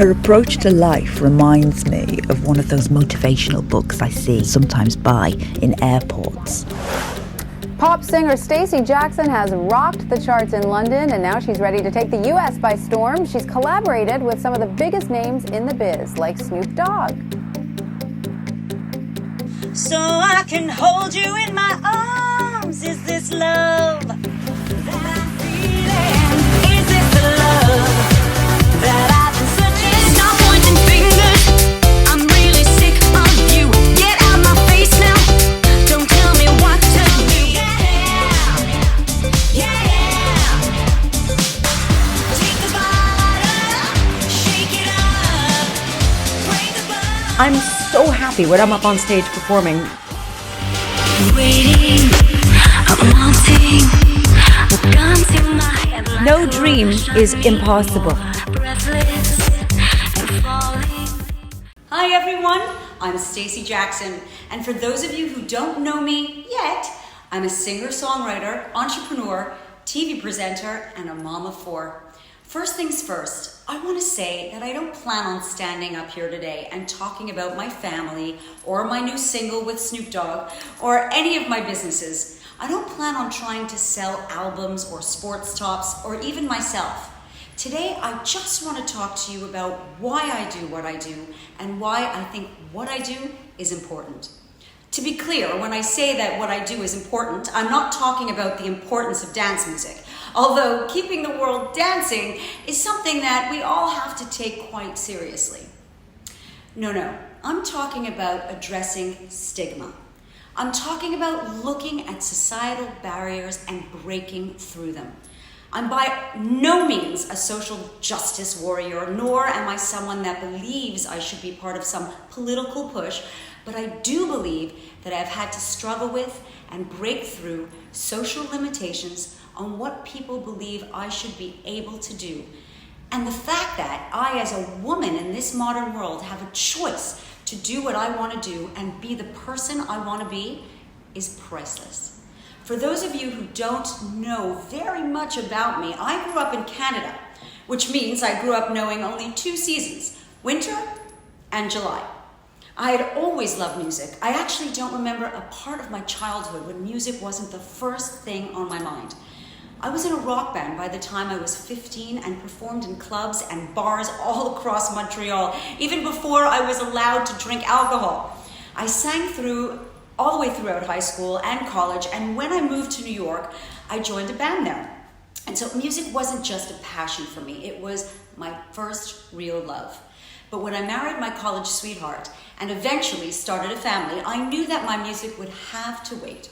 Her approach to life reminds me of one of those motivational books I see sometimes buy in airports. Pop singer Stacey Jackson has rocked the charts in London, and now she's ready to take the U.S. by storm. She's collaborated with some of the biggest names in the biz, like Snoop Dogg. So I can hold you in my arms. Is this love that I'm feeling? Is this the love that I've been searching? Stop pointing fingers. I'm really sick of you. Get out my face now. Don't tell me what to do. Yeah. Take the bottle, shake it up, break the bottle. I'm so happy when I'm up on stage performing. Waiting, I'm wanting, a gun to my head like No dream is impossible. breathless and falling. Hi everyone, I'm Stacey Jackson, and for those of you who don't know me yet, I'm a singer-songwriter, entrepreneur, TV presenter, and a mom of four. First things first, I want to say that I don't plan on standing up here today and talking about my family or my new single with Snoop Dogg or any of my businesses. I don't plan on trying to sell albums or sports tops or even myself. Today, I just want to talk to you about why I do what I do and why I think what I do is important. To be clear, when I say that what I do is important, I'm not talking about the importance of dance music. Although keeping the world dancing is something that we all have to take quite seriously. No, I'm talking about addressing stigma. I'm talking about looking at societal barriers and breaking through them. I'm by no means a social justice warrior, nor am I someone that believes I should be part of some political push, but I do believe that I've had to struggle with and break through social limitations on what people believe I should be able to do. And the fact that I, as a woman in this modern world, have a choice to do what I want to do and be the person I want to be is priceless. For those of you who don't know very much about me, I grew up in Canada, which means I grew up knowing only two seasons, winter and July. I had always loved music. I actually don't remember a part of my childhood when music wasn't the first thing on my mind. I was in a rock band by the time I was 15 and performed in clubs and bars all across Montreal, even before I was allowed to drink alcohol. I sang all the way throughout high school and college, and when I moved to New York, I joined a band there. And so music wasn't just a passion for me, it was my first real love. But when I married my college sweetheart and eventually started a family, I knew that my music would have to wait.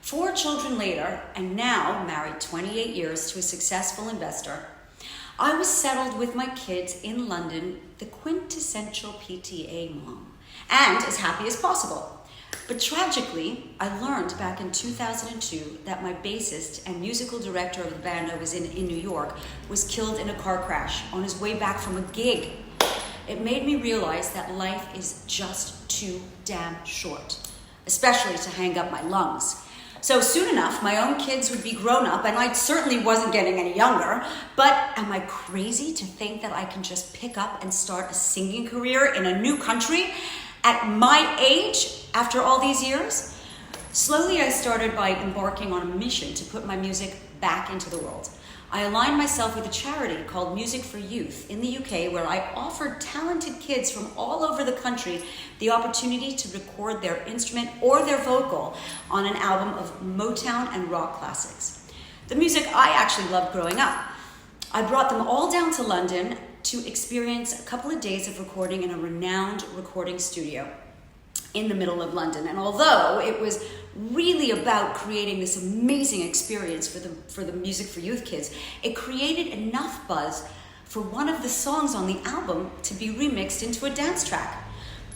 4 children later, and now married 28 years to a successful investor, I was settled with my kids in London, the quintessential PTA mom, and as happy as possible. But tragically, I learned back in 2002 that my bassist and musical director of the band I was in New York was killed in a car crash on his way back from a gig. It made me realize that life is just too damn short, especially to hang up my lungs. So soon enough, my own kids would be grown up, and I certainly wasn't getting any younger, but am I crazy to think that I can just pick up and start a singing career in a new country at my age after all these years? Slowly, I started by embarking on a mission to put my music back into the world. I aligned myself with a charity called Music for Youth in the UK, where I offered talented kids from all over the country the opportunity to record their instrument or their vocal on an album of Motown and rock classics. The music I actually loved growing up. I brought them all down to London to experience a couple of days of recording in a renowned recording studio in the middle of London. And although it was really about creating this amazing experience for the Music for Youth kids, it created enough buzz for one of the songs on the album to be remixed into a dance track.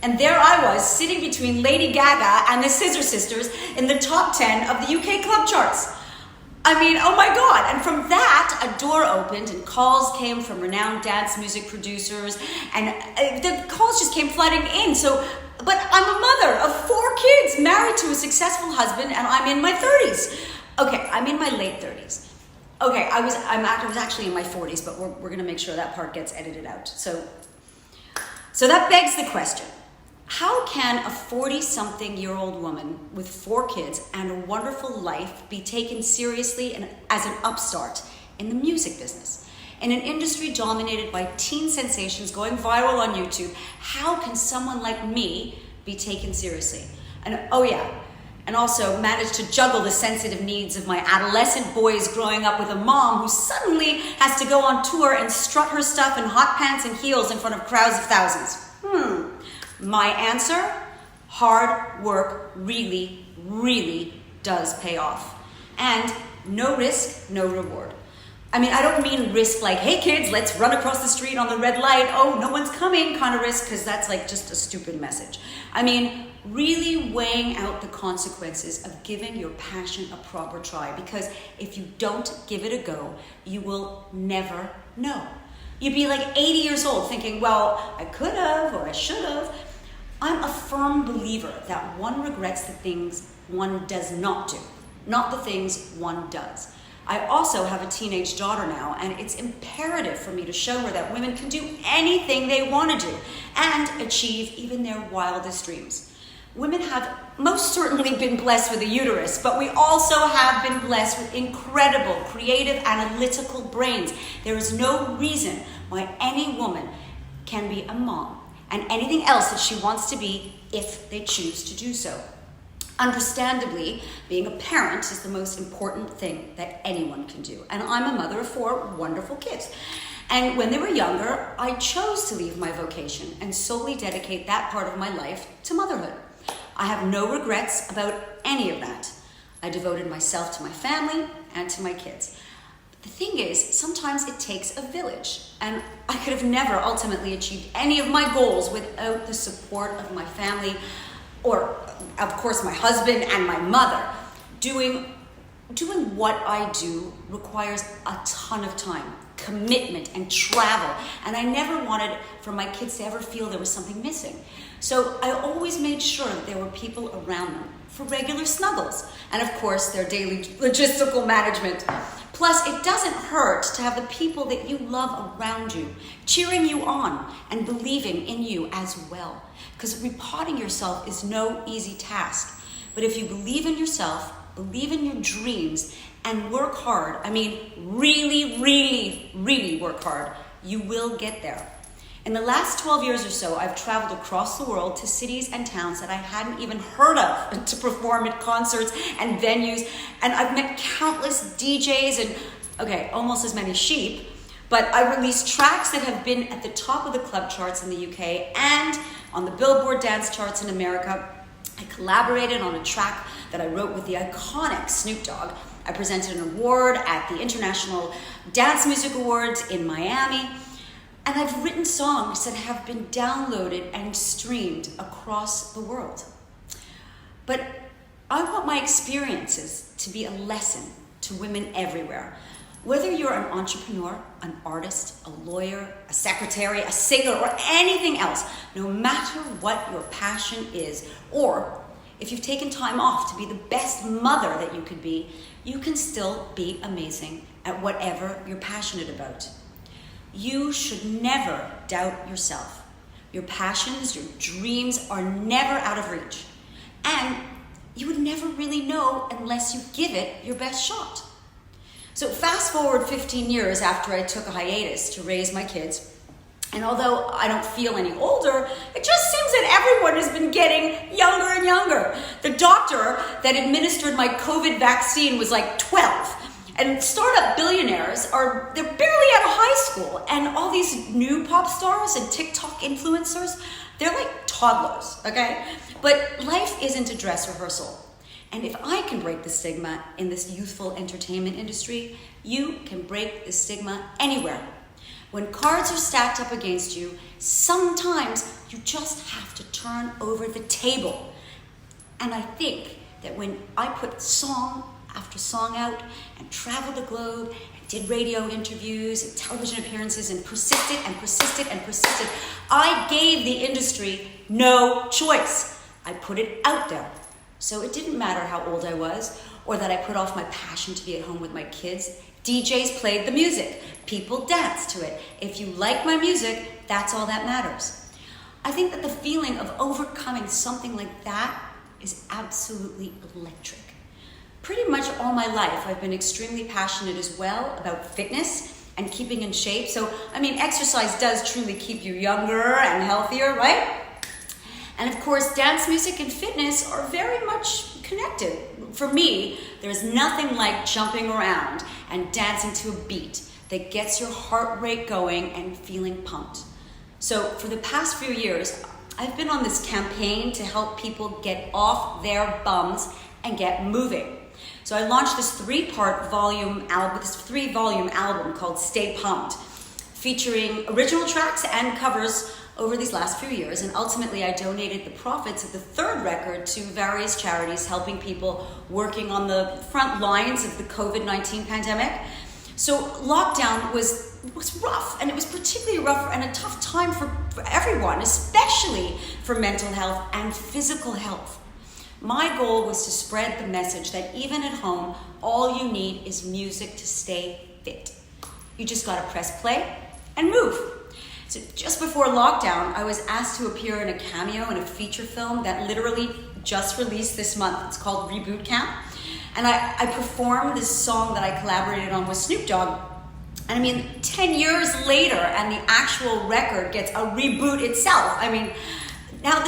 And there I was, sitting between Lady Gaga and the Scissor Sisters in the top 10 of the UK club charts. I mean, oh my God. And from that, a door opened and calls came from renowned dance music producers, and the calls just came flooding in. But I'm a mother of 4 kids, married to a successful husband, and I'm in my 30s. Okay, I'm in my late 30s. Okay, I was actually in my 40s, but we're going to make sure that part gets edited out. So that begs the question. How can a 40-something-year-old woman with 4 kids and a wonderful life be taken seriously and as an upstart in the music business? In an industry dominated by teen sensations going viral on YouTube, how can someone like me be taken seriously? And also manage to juggle the sensitive needs of my adolescent boys growing up with a mom who suddenly has to go on tour and strut her stuff in hot pants and heels in front of crowds of thousands. My answer? Hard work really, really does pay off. And no risk, no reward. I mean, I don't mean risk like, hey kids, let's run across the street on the red light, oh, no one's coming kind of risk, because that's like just a stupid message. I mean, really weighing out the consequences of giving your passion a proper try, because if you don't give it a go, you will never know. You'd be like 80 years old thinking, well, I could have or I should have. I'm a firm believer that one regrets the things one does not do, not the things one does. I also have a teenage daughter now, and it's imperative for me to show her that women can do anything they want to do and achieve even their wildest dreams. Women have most certainly been blessed with a uterus, but we also have been blessed with incredible, creative, analytical brains. There is no reason why any woman can be a mom and anything else that she wants to be if they choose to do so. Understandably, being a parent is the most important thing that anyone can do. And I'm a mother of 4 wonderful kids. And when they were younger, I chose to leave my vocation and solely dedicate that part of my life to motherhood. I have no regrets about any of that. I devoted myself to my family and to my kids. But the thing is, sometimes it takes a village, and I could have never ultimately achieved any of my goals without the support of my family, or of course my husband and my mother. Doing what I do requires a ton of time, commitment, and travel, and I never wanted for my kids to ever feel there was something missing. So I always made sure that there were people around them for regular snuggles, and of course their daily logistical management. Plus, it doesn't hurt to have the people that you love around you, cheering you on and believing in you as well. Because repotting yourself is no easy task. But if you believe in yourself, believe in your dreams, and work hard, I mean really, really, really work hard, you will get there. In the last 12 years or so, I've traveled across the world to cities and towns that I hadn't even heard of to perform at concerts and venues. And I've met countless DJs and, okay, almost as many sheep. But I released tracks that have been at the top of the club charts in the UK and on the Billboard dance charts in America. I collaborated on a track that I wrote with the iconic Snoop Dogg. I presented an award at the International Dance Music Awards in Miami. And I've written songs that have been downloaded and streamed across the world. But I want my experiences to be a lesson to women everywhere. Whether you're an entrepreneur, an artist, a lawyer, a secretary, a singer, or anything else, no matter what your passion is, or if you've taken time off to be the best mother that you could be, you can still be amazing at whatever you're passionate about. You should never doubt yourself. Your passions, your dreams are never out of reach. And you would never really know unless you give it your best shot. So fast forward 15 years after I took a hiatus to raise my kids, and although I don't feel any older, it just seems that everyone has been getting younger and younger. The doctor that administered my COVID vaccine was like 12. And startup billionaires they're barely out of high school. And all these new pop stars and TikTok influencers, they're like toddlers, okay? But life isn't a dress rehearsal. And if I can break the stigma in this youthful entertainment industry, you can break the stigma anywhere. When cards are stacked up against you, sometimes you just have to turn over the table. And I think that when I put song after song out and traveled the globe and did radio interviews and television appearances and persisted and persisted and persisted, I gave the industry no choice. I put it out there. So it didn't matter how old I was or that I put off my passion to be at home with my kids. DJs played the music. People danced to it. If you like my music, that's all that matters. I think that the feeling of overcoming something like that is absolutely electric. Pretty much all my life, I've been extremely passionate as well about fitness and keeping in shape. So, exercise does truly keep you younger and healthier, right? And of course, dance music and fitness are very much connected. For me, there's nothing like jumping around and dancing to a beat that gets your heart rate going and feeling pumped. So for the past few years, I've been on this campaign to help people get off their bums and get moving. So I launched this three-volume album called Stay Pumped, featuring original tracks and covers over these last few years. And ultimately, I donated the profits of the third record to various charities helping people working on the front lines of the COVID-19 pandemic. So lockdown was rough, and it was particularly rough and a tough time for everyone, especially for mental health and physical health. My goal was to spread the message that even at home, all you need is music to stay fit. You just gotta press play and move. So just before lockdown, I was asked to appear in a cameo in a feature film that literally just released this month. It's called Reboot Camp. And I performed this song that I collaborated on with Snoop Dogg. And 10 years later, and the actual record gets a reboot itself. Now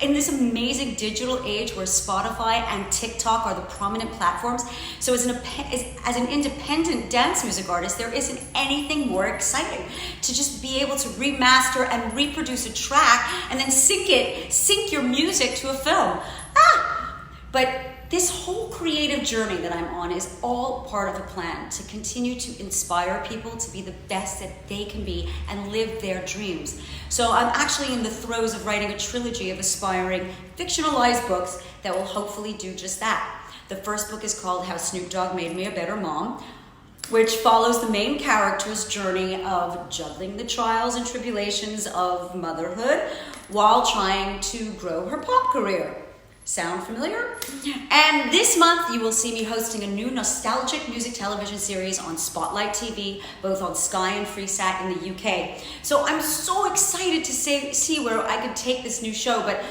in this amazing digital age where Spotify and TikTok are the prominent platforms, so as an independent dance music artist, there isn't anything more exciting to just be able to remaster and reproduce a track and then sync your music to a film. But this whole creative journey that I'm on is all part of a plan to continue to inspire people to be the best that they can be and live their dreams. So I'm actually in the throes of writing a trilogy of aspiring fictionalized books that will hopefully do just that. The first book is called How Snoop Dogg Made Me a Better Mom, which follows the main character's journey of juggling the trials and tribulations of motherhood while trying to grow her pop career. Sound familiar? And this month you will see me hosting a new nostalgic music television series on Spotlight TV, both on Sky and Freesat in the UK. So I'm so excited to see where I can take this new show, but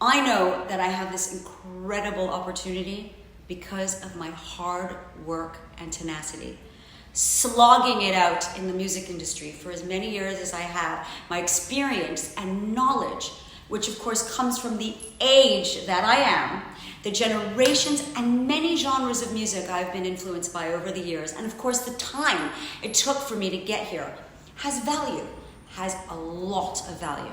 I know that I have this incredible opportunity because of my hard work and tenacity. Slogging it out in the music industry for as many years as I have, my experience and knowledge, which of course comes from the age that I am, the generations and many genres of music I've been influenced by over the years, and of course the time it took for me to get here, has a lot of value.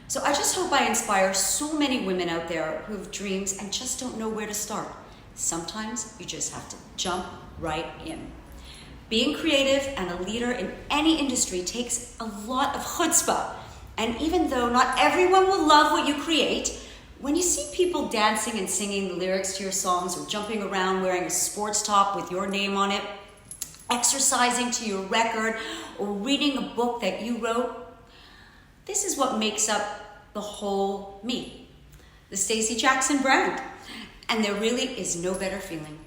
So I just hope I inspire so many women out there who have dreams and just don't know where to start. Sometimes you just have to jump right in. Being creative and a leader in any industry takes a lot of chutzpah. And even though not everyone will love what you create, when you see people dancing and singing the lyrics to your songs or jumping around wearing a sports top with your name on it, exercising to your record, or reading a book that you wrote, this is what makes up the whole me, the Stacey Jackson brand. And there really is no better feeling.